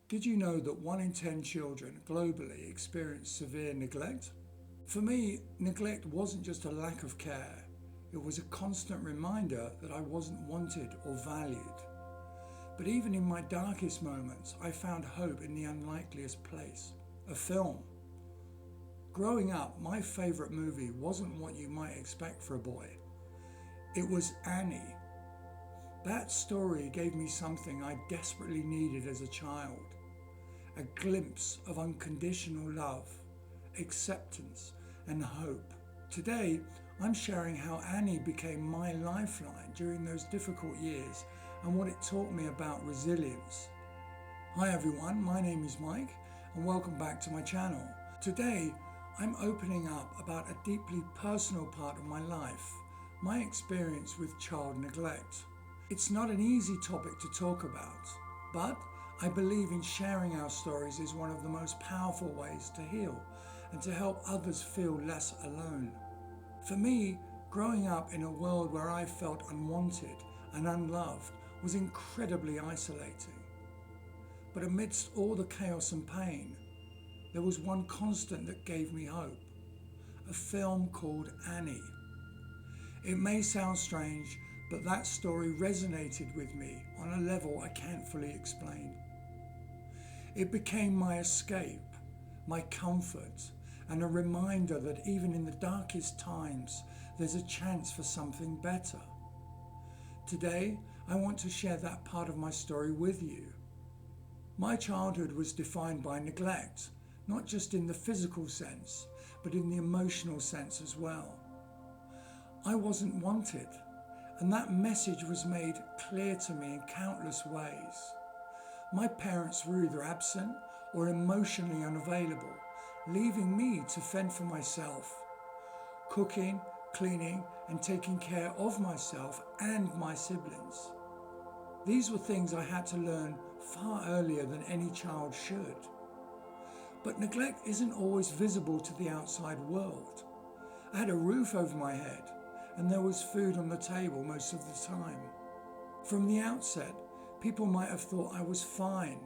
Did you know that 1 in 10 children globally experience severe neglect? For me, neglect wasn't just a lack of care, it was a constant reminder that I wasn't wanted or valued. But even in my darkest moments, I found hope in the unlikeliest place, a film. Growing up, my favourite movie wasn't what you might expect for a boy. It was Annie. That story gave me something I desperately needed as a child. A glimpse of unconditional love, acceptance and hope. Today, I'm sharing how Annie became my lifeline during those difficult years and what it taught me about resilience. Hi everyone, my name is Mike and welcome back to my channel. Today, I'm opening up about a deeply personal part of my life, my experience with child neglect. It's not an easy topic to talk about, but I believe in sharing our stories is one of the most powerful ways to heal and to help others feel less alone. For me, growing up in a world where I felt unwanted and unloved was incredibly isolating. But amidst all the chaos and pain, there was one constant that gave me hope. A film called Annie. It may sound strange, but that story resonated with me on a level I can't fully explain. It became my escape, my comfort, and a reminder that even in the darkest times, there's a chance for something better. Today, I want to share that part of my story with you. My childhood was defined by neglect, not just in the physical sense, but in the emotional sense as well. I wasn't wanted, and that message was made clear to me in countless ways. My parents were either absent or emotionally unavailable, leaving me to fend for myself, cooking, cleaning, and taking care of myself and my siblings. These were things I had to learn far earlier than any child should. But neglect isn't always visible to the outside world. I had a roof over my head, and there was food on the table most of the time. From the outset, people might have thought I was fine,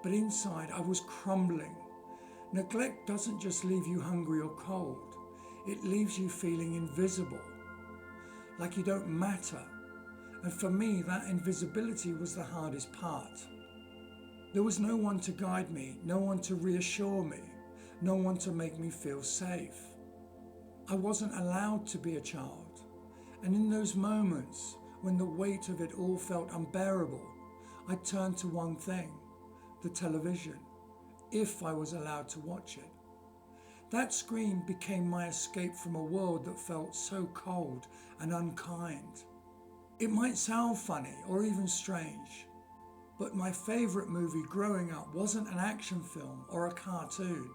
but inside I was crumbling. Neglect doesn't just leave you hungry or cold, it leaves you feeling invisible, like you don't matter. And for me, that invisibility was the hardest part. There was no one to guide me, no one to reassure me, no one to make me feel safe. I wasn't allowed to be a child. And in those moments, when the weight of it all felt unbearable, I turned to one thing, the television, if I was allowed to watch it. That screen became my escape from a world that felt so cold and unkind. It might sound funny or even strange, but my favourite movie growing up wasn't an action film or a cartoon.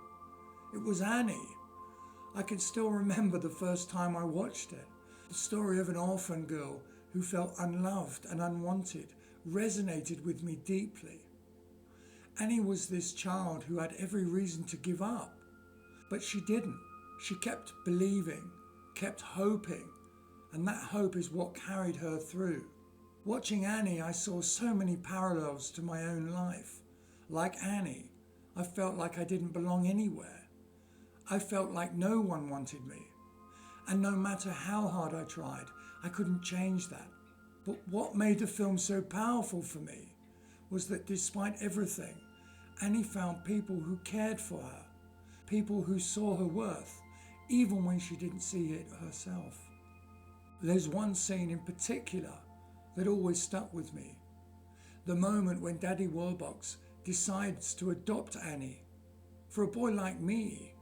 It was Annie. I can still remember the first time I watched it. The story of an orphan girl who felt unloved and unwanted resonated with me deeply. Annie was this child who had every reason to give up, but she didn't. She kept believing, kept hoping, and that hope is what carried her through. Watching Annie, I saw so many parallels to my own life. Like Annie, I felt like I didn't belong anywhere. I felt like no one wanted me. And no matter how hard I tried, I couldn't change that. But what made the film so powerful for me was that despite everything, Annie found people who cared for her, people who saw her worth, even when she didn't see it herself. There's one scene in particular that always stuck with me. The moment when Daddy Warbucks decides to adopt Annie. For a boy like me,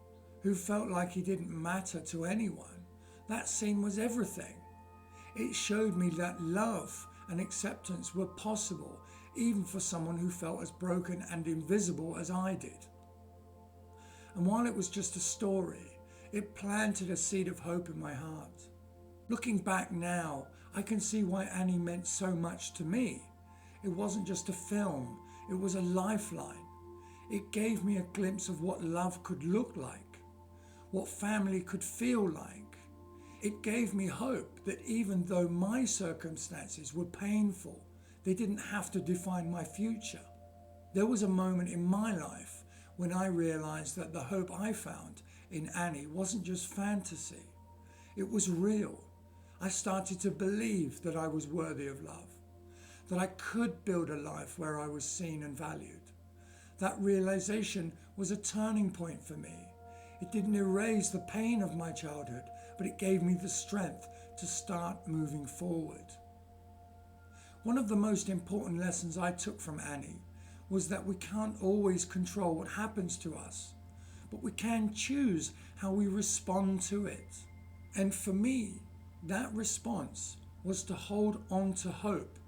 who felt like he didn't matter to anyone, that scene was everything. It showed me that love and acceptance were possible, even for someone who felt as broken and invisible as I did. And while it was just a story, it planted a seed of hope in my heart. Looking back now, I can see why Annie meant so much to me. It wasn't just a film, it was a lifeline. It gave me a glimpse of what love could look like, what family could feel like. It gave me hope that even though my circumstances were painful, they didn't have to define my future. There was a moment in my life when I realized that the hope I found in Annie wasn't just fantasy, it was real. I started to believe that I was worthy of love, that I could build a life where I was seen and valued. That realization was a turning point for me. It didn't erase the pain of my childhood, but it gave me the strength to start moving forward. One of the most important lessons I took from Annie was that we can't always control what happens to us, but we can choose how we respond to it. And for me, that response was to hold on to hope,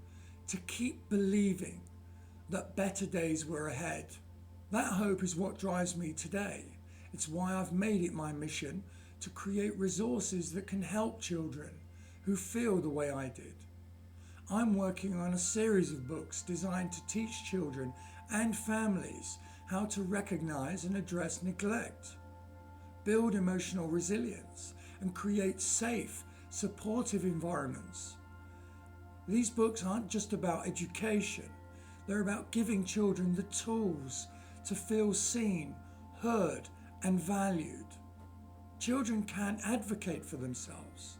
to keep believing that better days were ahead. That hope is what drives me today. It's why I've made it my mission to create resources that can help children who feel the way I did. I'm working on a series of books designed to teach children and families how to recognize and address neglect, build emotional resilience, and create safe, supportive environments. These books aren't just about education, they're about giving children the tools to feel seen, heard, and valued. Children can advocate for themselves.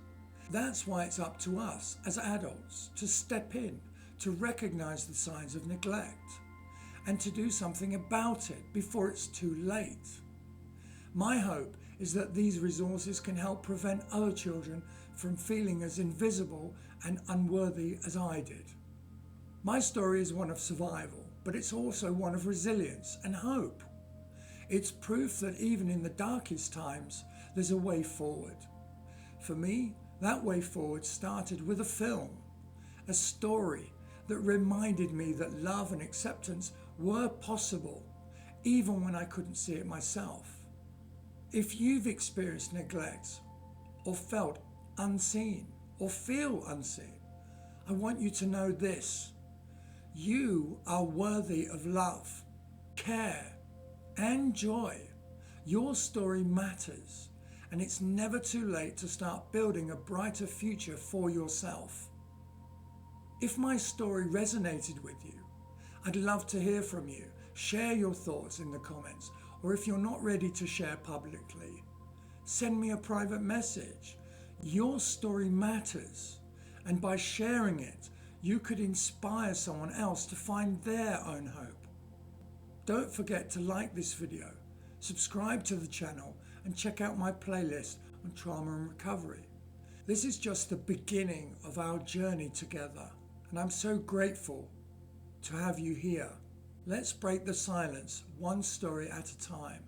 That's why it's up to us as adults to step in, to recognize the signs of neglect, and to do something about it before it's too late. My hope is that these resources can help prevent other children from feeling as invisible and unworthy as I did. My story is one of survival, but it's also one of resilience and hope. It's proof that even in the darkest times, there's a way forward. For me, that way forward started with a film, a story that reminded me that love and acceptance were possible, even when I couldn't see it myself. If you've experienced neglect, or felt unseen, or feel unseen, I want you to know this: you are worthy of love, care, and joy. Your story matters, and it's never too late to start building a brighter future for yourself. If my story resonated with you, I'd love to hear from you. Share your thoughts in the comments, or if you're not ready to share publicly, send me a private message. Your story matters, and by sharing it, you could inspire someone else to find their own hope. Don't forget to like this video, subscribe to the channel, and check out my playlist on trauma and recovery. This is just the beginning of our journey together, and I'm so grateful to have you here. Let's break the silence one story at a time.